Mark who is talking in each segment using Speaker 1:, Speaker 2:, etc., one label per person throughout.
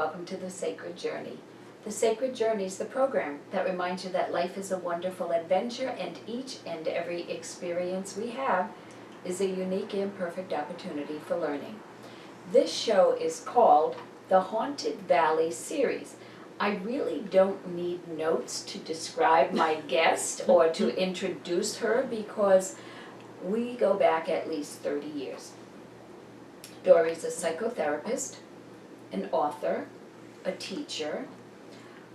Speaker 1: welcome to The Sacred Journey. The Sacred Journey is the program that reminds you that life is a wonderful adventure and each and every experience we have is a unique and perfect opportunity for learning. This show is called the Haunted Valley Series. I really don't need notes to describe my guest or to introduce her because we go back at least 30 years. Dory's a psychotherapist, an author, a teacher,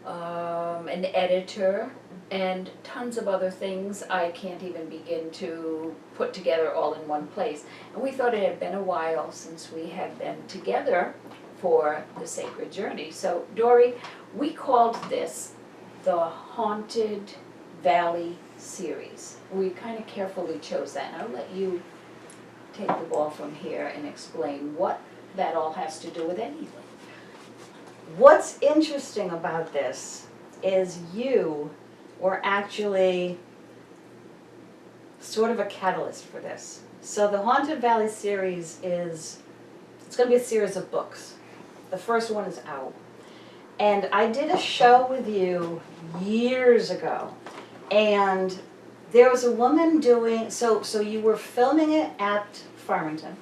Speaker 1: an editor, and tons of other things I can't even begin to put together all in one place. And we thought it had been a while since we had been together for the Sacred Journey. So Dory, we called this the Haunted Valley Series. We kind of carefully chose that, and I'll let you take the ball from here and explain what that all has to do with anything.
Speaker 2: What's interesting about this is you were actually sort of a catalyst for this. So the Haunted Valley series it's going to be a series of books. The first one is out. And I did a show with you years ago. And there was a woman doing, so you were filming it at Farmington.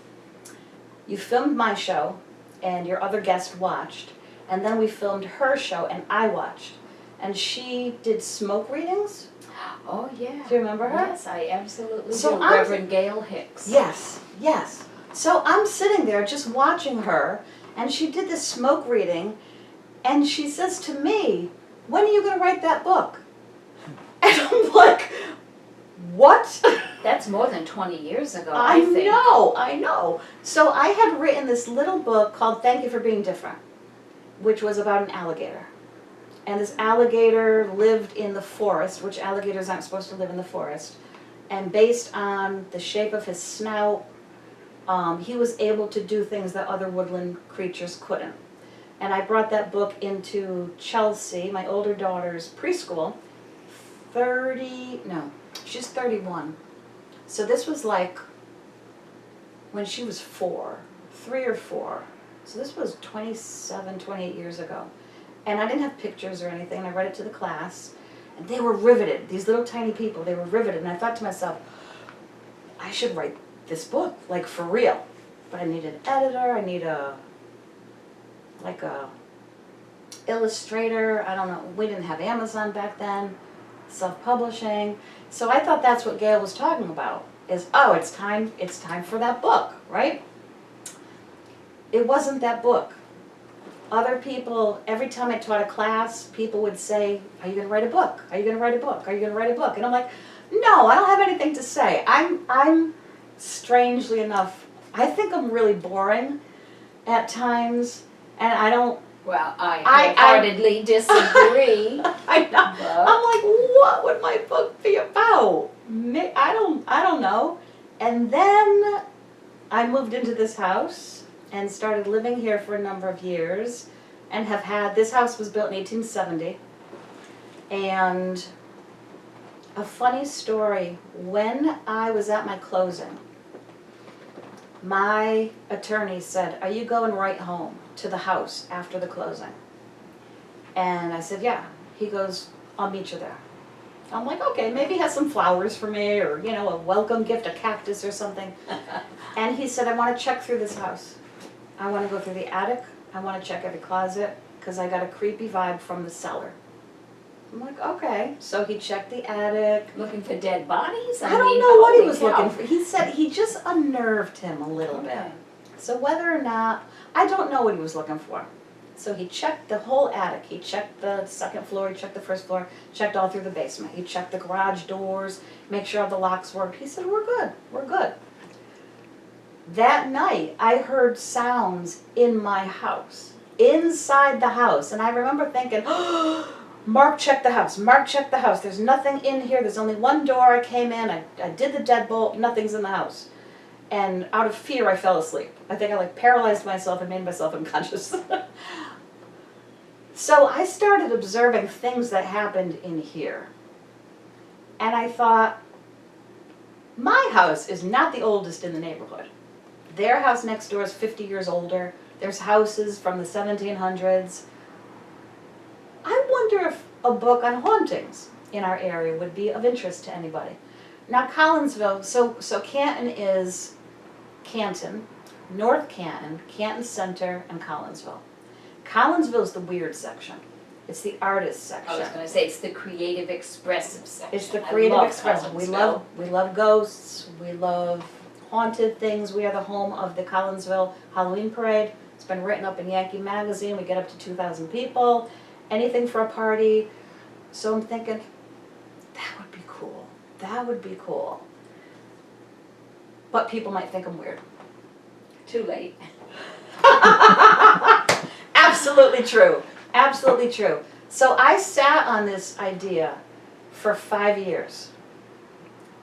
Speaker 2: You filmed my show, and your other guest watched. And then we filmed her show, and I watched. And she did smoke readings.
Speaker 1: Oh, yeah.
Speaker 2: Do you remember her?
Speaker 1: Yes, I absolutely
Speaker 2: So
Speaker 1: do.
Speaker 2: I'm-
Speaker 1: Reverend Gail Hicks.
Speaker 2: Yes, yes. So I'm sitting there just watching her, and she did this smoke reading, and she says to me, "When are you going to write that book?" And I'm like, what?
Speaker 1: That's more than 20 years ago, I think.
Speaker 2: I know. So I had written this little book called Thank You for Being Different, which was about an alligator. And this alligator lived in the forest, which alligators aren't supposed to live in the forest. And based on the shape of his snout, he was able to do things that other woodland creatures couldn't. And I brought that book into Chelsea, my older daughter's preschool. She's 31. So this was like when she was 3 or 4. So this was 27, 28 years ago. And I didn't have pictures or anything. I read it to the class. And they were riveted. These little tiny people, they were riveted. And I thought to myself, I should write this book, like for real. But I need an editor. I need a illustrator. I don't know. We didn't have Amazon back then. Self-publishing. So I thought that's what Gail was talking about. It's time for that book, right? It wasn't that book. Other people, every time I taught a class, people would say, "Are you going to write a book? Are you going to write a book? Are you going to write a book?" And I'm like, "No, I don't have anything to say." I'm strangely enough, I think I'm really boring at times, and I don't.
Speaker 1: Well, I wholeheartedly disagree.
Speaker 2: I know.
Speaker 1: But
Speaker 2: I'm like, what would my book be about? I don't know. And then I moved into this house and started living here for a number of years, and this house was built in 1870. And a funny story, when I was at my closing, my attorney said, "Are you going right home to the house after the closing?" And I said, "Yeah." He goes, "I'll meet you there." I'm like, okay, maybe he has some flowers for me, or, a welcome gift, a cactus or something. And he said, "I want to check through this house. I want to go through the attic. I want to check every closet, because I got a creepy vibe from the cellar." I'm like, okay. So he checked the attic.
Speaker 1: looking for dead bodies?
Speaker 2: I don't know what he was looking for. He said he just unnerved him a little bit.
Speaker 1: Okay.
Speaker 2: So whether or not, I don't know what he was looking for. So he checked the whole attic. He checked the second floor, he checked the first floor, checked all through the basement. He checked the garage doors, make sure all the locks worked. He said, we're good. That night, I heard sounds in my house, inside the house. And I remember thinking, Mark checked the house, there's nothing in here, there's only one door. I came in, I did the deadbolt, nothing's in the house. And out of fear, I fell asleep. I think I paralyzed myself and made myself unconscious. So I started observing things that happened in here. And I thought, my house is not the oldest in the neighborhood. Their house next door is 50 years older. There's houses from the 1700s. I wonder if a book on hauntings in our area would be of interest to anybody. Now Collinsville, so Canton is Canton, North Canton, Canton Center, and Collinsville. Collinsville is the weird section. It's the artist
Speaker 1: I was
Speaker 2: section.
Speaker 1: gonna say, it's the creative expressive section.
Speaker 2: It's the
Speaker 1: I
Speaker 2: creative
Speaker 1: love
Speaker 2: expressive.
Speaker 1: Collinsville.
Speaker 2: We love ghosts. We love haunted things. We are the home of the Collinsville Halloween Parade. It's been written up in Yankee Magazine. We get up to 2,000 people. Anything for a party. So I'm thinking, that would be cool. That would be cool. But people might think I'm weird.
Speaker 1: Too late.
Speaker 2: Absolutely true. Absolutely true. So I sat on this idea for 5 years.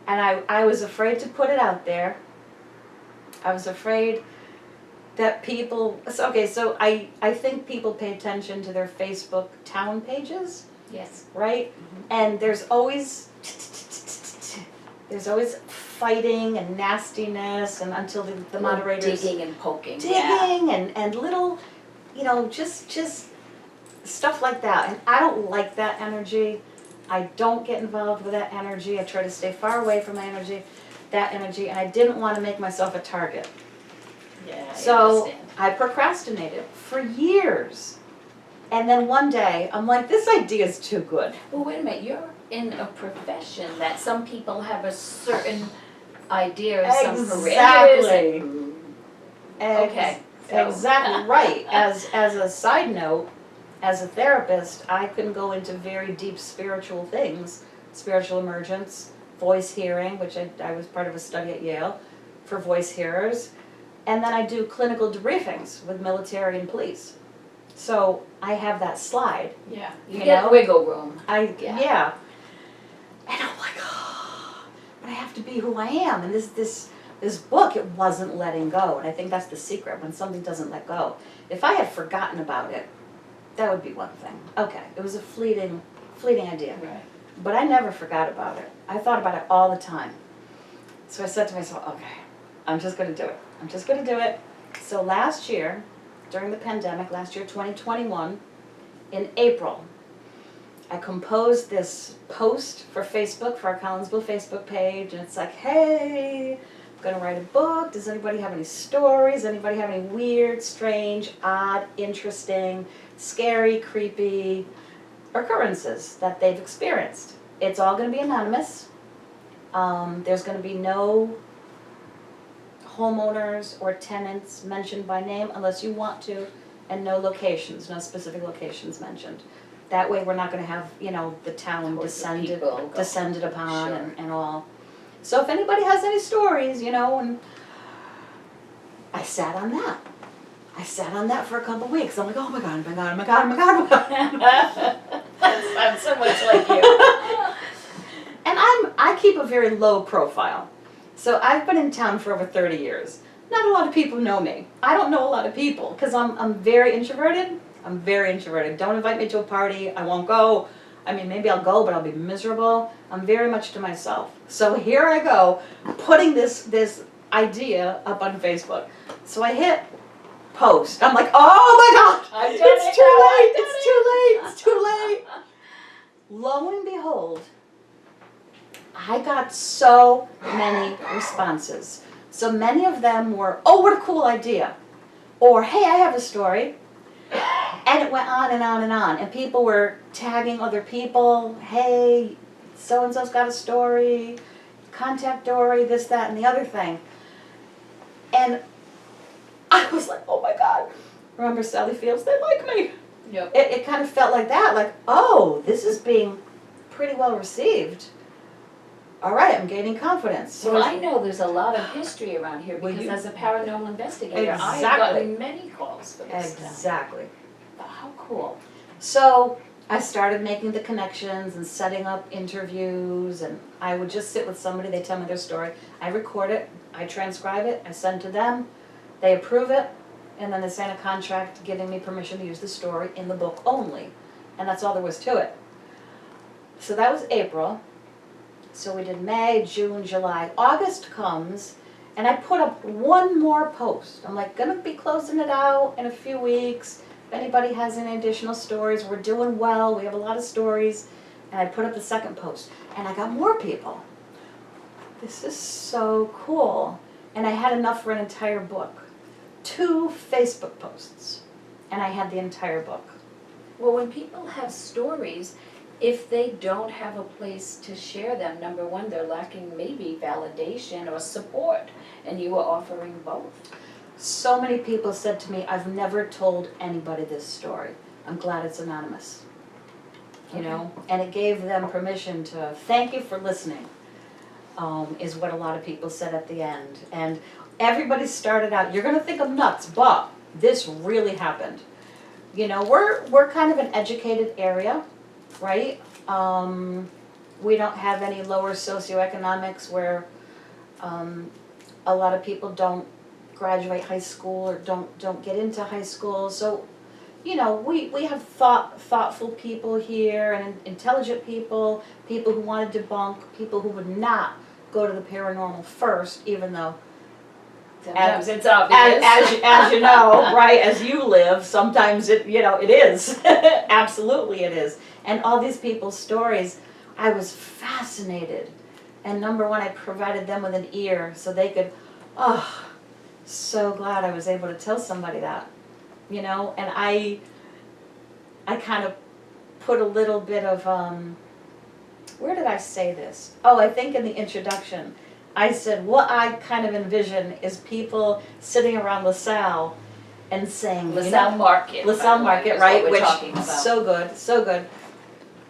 Speaker 2: And I was afraid to put it out there. I was afraid that people, so I think people pay attention to their Facebook town pages,
Speaker 1: Yes.
Speaker 2: right? And there's always fighting and nastiness, and until the moderators
Speaker 1: Digging and poking.
Speaker 2: digging and little, just stuff like that. And I don't like that energy. I don't get involved with that energy. I try to stay far away from that energy, and I didn't want to make myself a target.
Speaker 1: Yeah, I
Speaker 2: So
Speaker 1: understand.
Speaker 2: I procrastinated for years. And then one day, I'm like, this idea is too good.
Speaker 1: Well, wait a minute, you're in a profession that some people have a certain idea of some parameters.
Speaker 2: Exactly.
Speaker 1: Okay. So-
Speaker 2: Exactly right. As a side note, as a therapist, I can go into very deep spiritual things, spiritual emergence, voice hearing, which I was part of a study at Yale for voice hearers, and then I do clinical debriefings with military and police. So I have that slide.
Speaker 1: Yeah, you
Speaker 2: You
Speaker 1: get
Speaker 2: know?
Speaker 1: wiggle room.
Speaker 2: Yeah. And I'm like, oh, but I have to be who I am. And this book, it wasn't letting go. And I think that's the secret, when something doesn't let go. If I had forgotten about it, that would be one thing. Okay, it was a fleeting idea.
Speaker 1: Right.
Speaker 2: But I never forgot about it. I thought about it all the time. So I said to myself, okay, I'm just going to do it. I'm just going to do it. So last year, during the pandemic, 2021, in April, I composed this post for Facebook, for our Collinsville Facebook page, and it's like, hey, I'm going to write a book. Does anybody have any stories? Anybody have any weird, strange, odd, interesting, scary, creepy occurrences that they've experienced? It's all going to be anonymous. There's going to be no homeowners or tenants mentioned by name unless you want to, and no locations, no specific locations mentioned. That way we're not going to have, the town descended upon.
Speaker 1: Sure.
Speaker 2: and all. So if anybody has any stories, and I sat on that. I sat on that for a couple weeks. I'm like, oh my God, oh my God, oh my God, oh my God, oh my God.
Speaker 1: That sounds so much like you.
Speaker 2: And I keep a very low profile. So I've been in town for over 30 years. Not a lot of people know me. I don't know a lot of people because I'm very introverted. I'm very introverted. Don't invite me to a party. I won't go. I mean, maybe I'll go, but I'll be miserable. I'm very much to myself. So here I go, putting this idea up on Facebook. So I hit post. I'm like, oh my God,
Speaker 1: I've done it,
Speaker 2: it's too
Speaker 1: girl,
Speaker 2: late. It's too late. Lo and behold, I got so many responses. So many of them were, oh, what a cool idea. Or, hey, I have a story. And it went on and on and on. And people were tagging other people. Hey, so-and-so's got a story. Contact Dory, this, that, and the other thing. And I was like, oh my God. Remember Sally Fields? They like me.
Speaker 1: Yep.
Speaker 2: It kind of felt like that. Like, oh, this is being pretty well received. All right, I'm gaining confidence. So
Speaker 1: Well, I know there's a lot of history around here
Speaker 2: Well,
Speaker 1: because
Speaker 2: you-
Speaker 1: as a paranormal investigator, I've
Speaker 2: Exactly.
Speaker 1: gotten many calls for this stuff.
Speaker 2: Exactly.
Speaker 1: How cool.
Speaker 2: So I started making the connections and setting up interviews, and I would just sit with somebody, they tell me their story, I record it, I transcribe it, I send to them, they approve it, and then they sign a contract giving me permission to use the story in the book only. And that's all there was to it. So that was April. So we did May, June, July. August comes, And I put up one more post. I'm like, gonna be closing it out in a few weeks. If anybody has any additional stories, we're doing well, we have a lot of stories. And I put up the second post, and I got more people. This is so cool. And I had enough for an entire book. 2 Facebook posts, and I had the entire book.
Speaker 1: Well, when people have stories, if they don't have a place to share them, number one, they're lacking maybe validation or support, and you are offering both.
Speaker 2: So many people said to me, I've never told anybody this story. I'm glad it's anonymous. You know, and it gave them permission to thank you for listening, is what a lot of people said at the end. And everybody started out, you're gonna think I'm nuts, but this really happened. You know, we're kind of an educated area, right? We don't have any lower socioeconomics where a lot of people don't graduate high school or don't get into high school. So, you know, we have thoughtful people here and intelligent people, people who want to debunk, people who would not go to the paranormal first, even though
Speaker 1: Sometimes it's obvious.
Speaker 2: as you know, right, as you live, sometimes it is. Absolutely it is. And all these people's stories, I was fascinated. And number one, I provided them with an ear so they could, so glad I was able to tell somebody that. You know, and I kind of put a little bit of, where did I say this? Oh, I think in the introduction. I said, what I kind of envision is people sitting around LaSalle and saying,
Speaker 1: LaSalle Market.
Speaker 2: LaSalle Market, right?
Speaker 1: Which
Speaker 2: Which, so good, so good.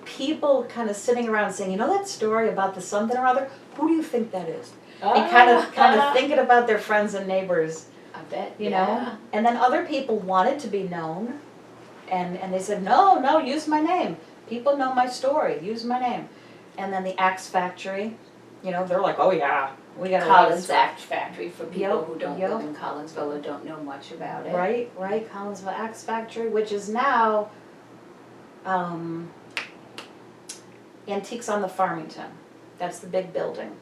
Speaker 2: People kind of sitting around saying, you know that story about the something or other? Who do you think that is? And kind of thinking about their friends and neighbors,
Speaker 1: I bet,
Speaker 2: you know? And then other people wanted to be known, and they said, no, use my name. People know my story, use my name. And then the Axe Factory, you know, they're like, oh yeah, we got a lot of
Speaker 1: Collins
Speaker 2: stuff.
Speaker 1: Axe Factory for people
Speaker 2: Yep,
Speaker 1: who don't
Speaker 2: yep.
Speaker 1: live in Collinsville or don't know much about it.
Speaker 2: Right, Collinsville Axe Factory, which is now Antiques on the Farmington. That's the big building.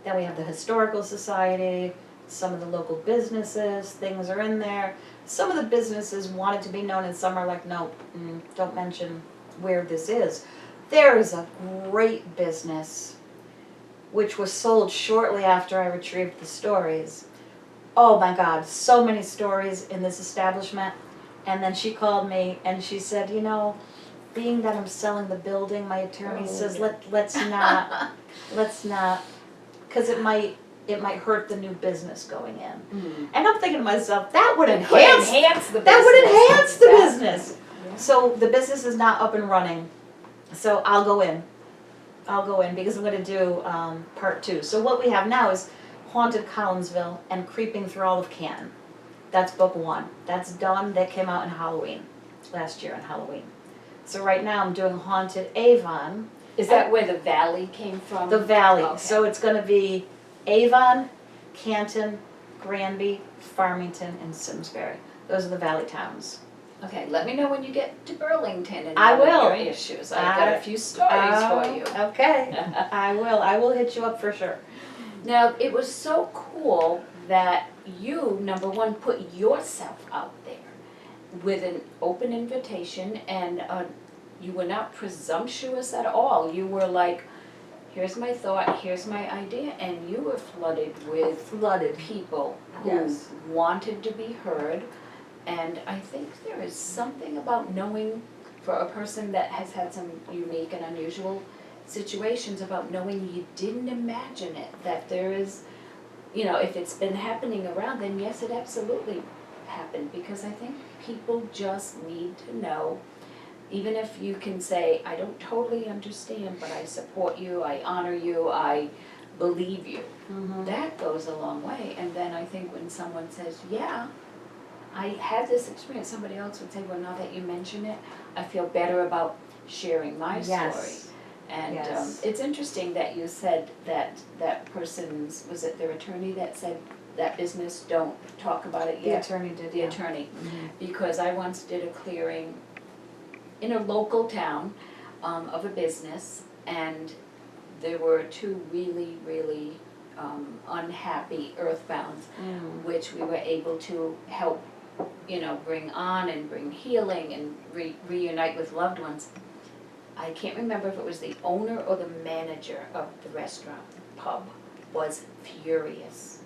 Speaker 2: Then we have the Historical Society, some of the local businesses, things are in there. Some of the businesses wanted to be known and some are like, no, don't mention where this is. There is a great business which was sold shortly after I retrieved the stories. Oh my God, so many stories in this establishment. And then she called me and she said, you know, being that I'm selling the building, my attorney says, let's not, because it might hurt the new business going in. And I'm thinking to myself, that would enhance
Speaker 1: the business.
Speaker 2: That would enhance the
Speaker 1: Exactly.
Speaker 2: business.
Speaker 1: Yeah.
Speaker 2: So the business is not up and running. So I'll go in because I'm going to do part 2. So what we have now is Haunted Collinsville and Creeping Through All of Canton. That's book 1. That's done. That came out in Halloween, last year in Halloween. So right now I'm doing Haunted Avon.
Speaker 1: Is that where the valley came from?
Speaker 2: The valley.
Speaker 1: Okay.
Speaker 2: So it's going to be Avon, Canton, Granby, Farmington, and Simsbury. Those are the valley towns.
Speaker 1: Okay, let me know when you get to Burlington and
Speaker 2: I
Speaker 1: one of
Speaker 2: will.
Speaker 1: your issues. I've got a few stories for you.
Speaker 2: Okay. I will hit you up for sure.
Speaker 1: Now, it was so cool that you, number one, put yourself out there with an open invitation, and you were not presumptuous at all. You were like, here's my thought, here's my idea, and you were flooded with people who
Speaker 2: Yes.
Speaker 1: wanted to be heard. And I think there is something about knowing, for a person that has had some unique and unusual situations, about knowing you didn't imagine it, that there is, you know, if it's been happening around, then yes, it absolutely happened, because I think people just need to know, even if you can say, I don't totally understand, but I support you, I honor you, I believe you.
Speaker 2: Mm-hmm.
Speaker 1: That goes a long way. And then I think when someone says, yeah, I had this experience, somebody else would say, well, now that you mention it, I feel better about sharing my
Speaker 2: Yes.
Speaker 1: story. And
Speaker 2: Yes.
Speaker 1: it's interesting that you said that that person's, was it their attorney that said that business, don't talk about it
Speaker 2: The
Speaker 1: yet?
Speaker 2: attorney did.
Speaker 1: The
Speaker 2: yeah.
Speaker 1: attorney.
Speaker 2: Mhm.
Speaker 1: Because I once did a clearing in a local town of a business, and there were 2 really, really unhappy earthbounds,
Speaker 2: Mm.
Speaker 1: which we were able to help, bring on and bring healing and reunite with loved ones. I can't remember if it was the owner or the manager of the restaurant, pub, was furious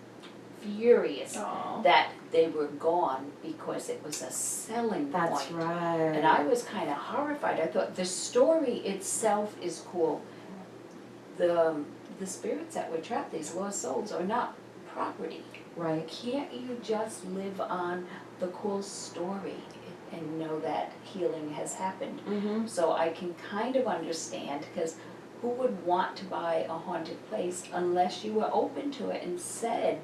Speaker 2: Aw.
Speaker 1: that they were gone because it was a selling point.
Speaker 2: That's right.
Speaker 1: And I was kind of horrified. I thought the story itself is cool. The spirits that were trapped, these lost souls, are not property.
Speaker 2: Right.
Speaker 1: Can't you just live on the cool story and know that healing has happened?
Speaker 2: Mm-hmm.
Speaker 1: So I can kind of understand, because who would want to buy a haunted place unless you were open to it and said,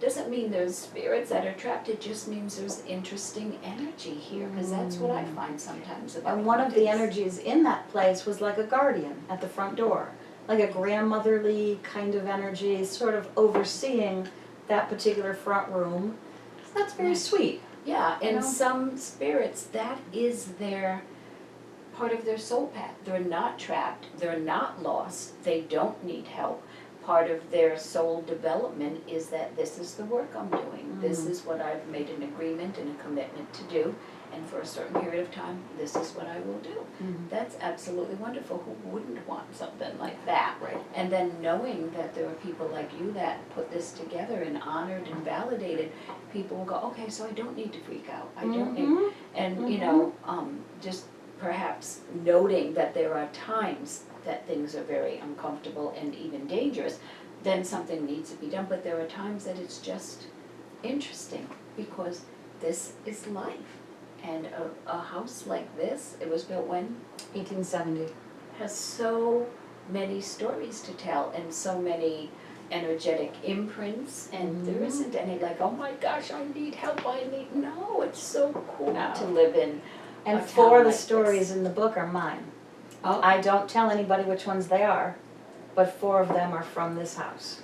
Speaker 1: doesn't mean there's spirits that are trapped, it just means there's interesting energy here, because that's what I find sometimes about
Speaker 2: And one of the
Speaker 1: hauntings.
Speaker 2: energies in that place was like a guardian at the front door, like a grandmotherly kind of energy, sort of overseeing that particular front room. So that's very
Speaker 1: Right.
Speaker 2: sweet.
Speaker 1: Yeah, and
Speaker 2: know?
Speaker 1: some spirits, that is their, part of their soul path. They're not trapped, they're not lost, they don't need help. Part of their soul development is that this is the work I'm doing. This is what I've made an agreement and a commitment to do, and for a certain period of time, this is what I will do.
Speaker 2: Mhm.
Speaker 1: That's absolutely wonderful. Who wouldn't want something like that?
Speaker 2: Right.
Speaker 1: And then knowing that there are people like you that put this together and honored and validated, people will go, okay, so I don't need to freak out. I don't need,
Speaker 2: Mhm.
Speaker 1: and just perhaps noting that there are times that things are very uncomfortable and even dangerous, then something needs to be done. But there are times that it's just interesting, because this is life. And a house like this, it was built when?
Speaker 2: 1870.
Speaker 1: Has so many stories to tell and so many energetic imprints, and there isn't any like, oh my gosh, I need help, no, it's so cool
Speaker 2: No.
Speaker 1: to live in.
Speaker 2: And
Speaker 1: A town
Speaker 2: 4 of the
Speaker 1: like
Speaker 2: stories
Speaker 1: this.
Speaker 2: in the book are mine.
Speaker 1: Oh,
Speaker 2: I don't tell anybody which ones they are, but 4 of them are from this house.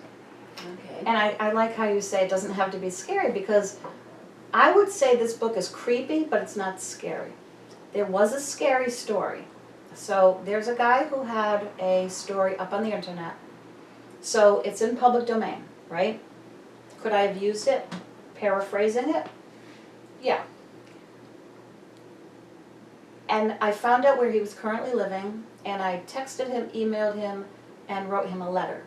Speaker 1: okay.
Speaker 2: And I like how you say it doesn't have to be scary, because I would say this book is creepy, but it's not scary. There was a scary story. So there's a guy who had a story up on the internet. So it's in public domain, right? Could I have used it, paraphrasing it? Yeah. And I found out where he was currently living, and I texted him, emailed him, and wrote him a letter.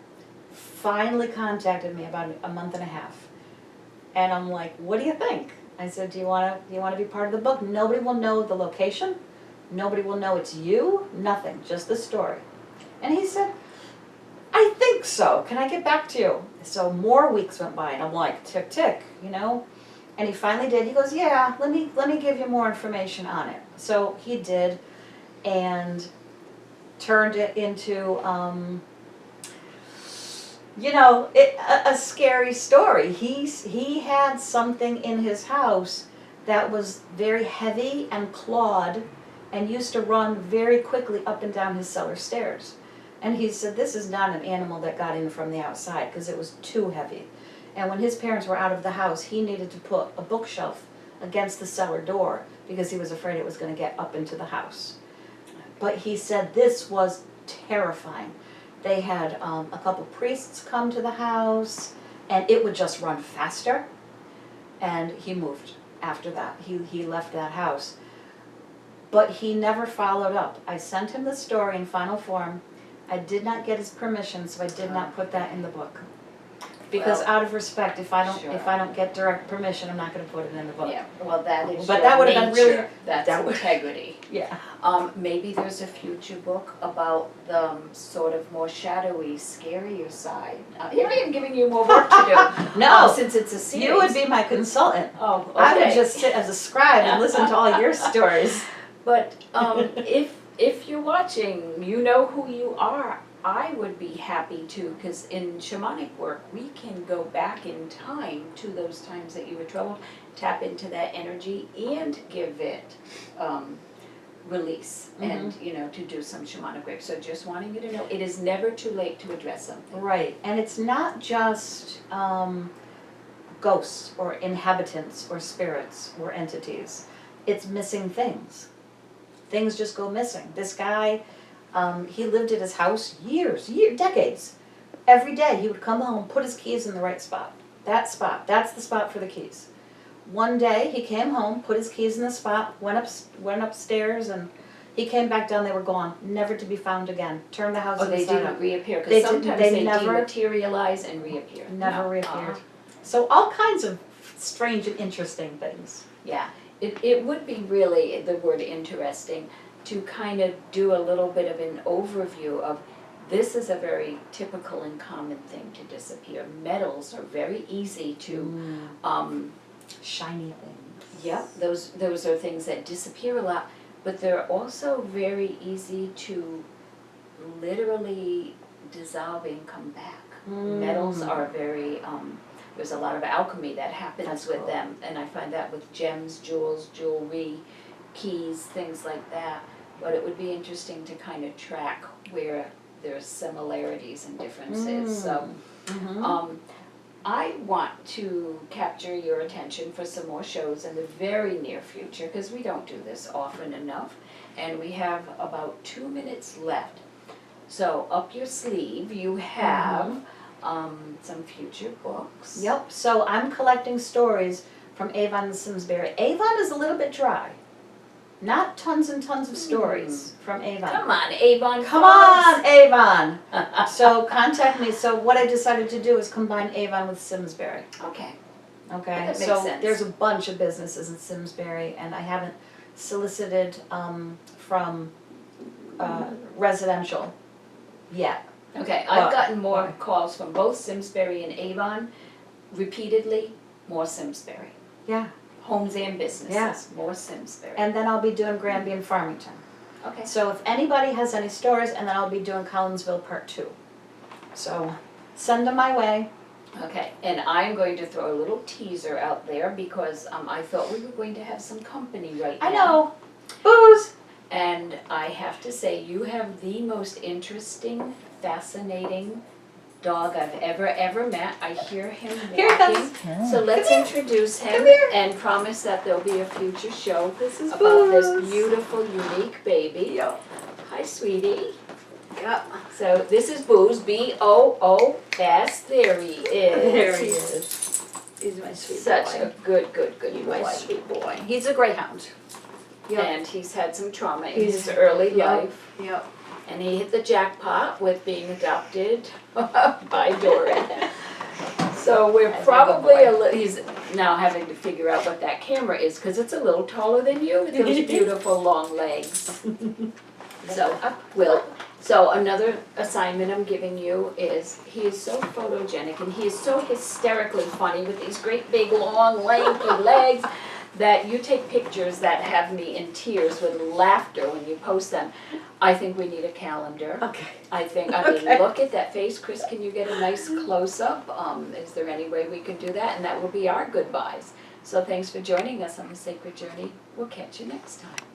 Speaker 2: Finally contacted me about a month and a half. And I'm like, what do you think? I said, do you wanna be part of the book? Nobody will know the location, nobody will know it's you, nothing, just the story. And he said, I think so, can I get back to you? So more weeks went by, and I'm like, tick, tick, And he finally did. He goes, yeah, let me give you more information on it. So he did, and turned it into, a scary story. He had something in his house that was very heavy and clawed, and used to run very quickly up and down his cellar stairs. And he said, this is not an animal that got in from the outside, because it was too heavy. And when his parents were out of the house, he needed to put a bookshelf against the cellar door, because he was afraid it was going to get up into the house. But he said this was terrifying. They had a couple priests come to the house, and it would just run faster. And he moved after that. He left that house. But he never followed up. I sent him the story in final form. I did not get his permission, so I did not put that in the book. Because
Speaker 1: Well,
Speaker 2: out of respect, if I
Speaker 1: sure.
Speaker 2: don't get direct permission, I'm not going to put it in the book.
Speaker 1: Yeah, well, that is
Speaker 2: But
Speaker 1: your
Speaker 2: that would've been really-
Speaker 1: nature. That's
Speaker 2: that would-
Speaker 1: integrity.
Speaker 2: Yeah.
Speaker 1: Maybe there's a future book about the sort of more shadowy, scarier side. Here I am giving you more work to do.
Speaker 2: No,
Speaker 1: Since it's a series.
Speaker 2: you would be my consultant.
Speaker 1: Oh, okay.
Speaker 2: I would just sit as a scribe and listen to all your stories.
Speaker 1: But if you're watching, you know who you are. I would be happy to, because in shamanic work, we can go back in time to those times that you were troubled, tap into that energy, and give it release, and to do some shamanic work. So just wanting you to know, it is never too late to address something.
Speaker 2: Right, and it's not just ghosts or inhabitants or spirits or entities. It's missing things. Things just go missing. This guy, he lived at his house decades, every day he would come home, put his keys in the right spot. That spot, that's the spot for the keys. One day he came home, put his keys in the spot, went upstairs, and he came back down, they were gone, never to be found again. Turned the house
Speaker 1: Oh, they
Speaker 2: inside
Speaker 1: didn't
Speaker 2: out.
Speaker 1: reappear,
Speaker 2: They
Speaker 1: because
Speaker 2: didn't-
Speaker 1: sometimes
Speaker 2: they
Speaker 1: they
Speaker 2: never-
Speaker 1: dematerialize and reappear.
Speaker 2: Never
Speaker 1: No.
Speaker 2: reappeared. So all kinds of strange and interesting things.
Speaker 1: Yeah, it would be really, the word interesting, to kind of do a little bit of an overview of, this is a very typical and common thing to disappear. Metals are very easy to,
Speaker 2: Shiny things.
Speaker 1: yeah, those are things that disappear a lot, but they're also very easy to literally dissolve and come back. Metals are very, there's a lot of alchemy that happens
Speaker 2: That's
Speaker 1: with
Speaker 2: cool.
Speaker 1: them, and I find that with gems, jewels, jewelry, keys, things like that. But it would be interesting to kind of track where there's similarities and differences, so. I want to capture your attention for some more shows in the very near future, because we don't do this often enough, and we have about 2 minutes left. So up your sleeve, you have some future books.
Speaker 2: Yep, so I'm collecting stories from Avon and Simsbury. Avon is a little bit dry. Not tons and tons of stories from Avon.
Speaker 1: Come on, Avon.
Speaker 2: Come
Speaker 1: folks.
Speaker 2: on, Avon! So contact me. So what I decided to do is combine Avon with Simsbury.
Speaker 1: Okay.
Speaker 2: Okay,
Speaker 1: That makes
Speaker 2: so
Speaker 1: sense.
Speaker 2: there's a bunch of businesses in Simsbury, and I haven't solicited from residential yet.
Speaker 1: Okay, I've
Speaker 2: Well,
Speaker 1: gotten more
Speaker 2: why?
Speaker 1: calls from both Simsbury and Avon, repeatedly, more Simsbury.
Speaker 2: Yeah.
Speaker 1: Homes and businesses,
Speaker 2: Yeah.
Speaker 1: more Simsbury.
Speaker 2: And then I'll be doing Granby and Farmington.
Speaker 1: Okay.
Speaker 2: So if anybody has any stories, and then I'll be doing Collinsville Part 2. So send them my way.
Speaker 1: Okay, and I'm going to throw a little teaser out there because I thought we were going to have some company right now.
Speaker 2: I know. Booze!
Speaker 1: And I have to say, you have the most interesting, fascinating dog I've ever met. I hear him
Speaker 2: Here he
Speaker 1: walking.
Speaker 2: comes.
Speaker 1: So let's
Speaker 2: Come here.
Speaker 1: introduce him
Speaker 2: Come here.
Speaker 1: and promise that there'll be a future show
Speaker 2: This is
Speaker 1: about this
Speaker 2: Booze.
Speaker 1: beautiful, unique baby.
Speaker 2: Yep.
Speaker 1: Hi, sweetie.
Speaker 2: Yep.
Speaker 1: So this is Booze, B-O-O-S. There he is.
Speaker 2: There he is. He's my sweet
Speaker 1: Such
Speaker 2: boy.
Speaker 1: a good
Speaker 2: He's
Speaker 1: boy.
Speaker 2: my sweet boy. He's a greyhound. Yep.
Speaker 1: And he's had some trauma in
Speaker 2: He's-
Speaker 1: his early
Speaker 2: yep.
Speaker 1: life.
Speaker 2: Yep.
Speaker 1: And he hit the jackpot with being adopted by Dory. So we're
Speaker 2: That's
Speaker 1: probably
Speaker 2: my good
Speaker 1: he's now having to figure out what that camera is, because it's a little taller than you with those beautiful long legs. So another assignment I'm giving you is, he is so photogenic and he is so hysterically funny with these great big long lanky legs, that you take pictures that have me in tears with laughter when you post them. I think we need a calendar.
Speaker 2: Okay.
Speaker 1: I mean,
Speaker 2: Okay.
Speaker 1: look at that face. Chris, can you get a nice close-up? Is there any way we can do that? And that will be our goodbyes. So thanks for joining us on the Sacred Journey. We'll catch you next time.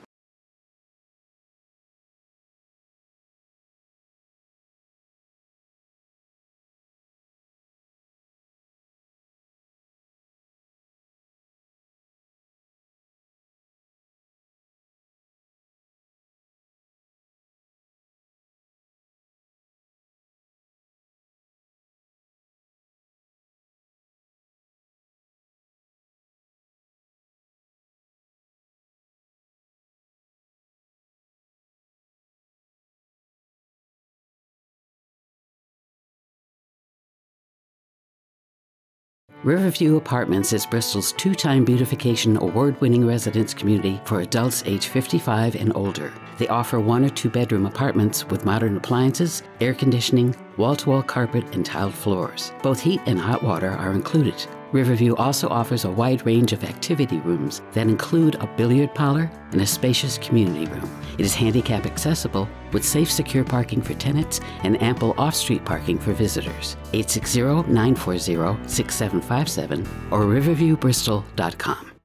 Speaker 3: Riverview Apartments is Bristol's two-time beautification award-winning residence community for adults age 55 and older. They offer 1 or 2 bedroom apartments with modern appliances, air conditioning, wall-to-wall carpet, and tiled floors. Both heat and hot water are included. Riverview also offers a wide range of activity rooms that include a billiard parlor and a spacious community room. It is handicap accessible with safe, secure parking for tenants and ample off-street parking for visitors. 860-940-6757 or riverviewbristol.com.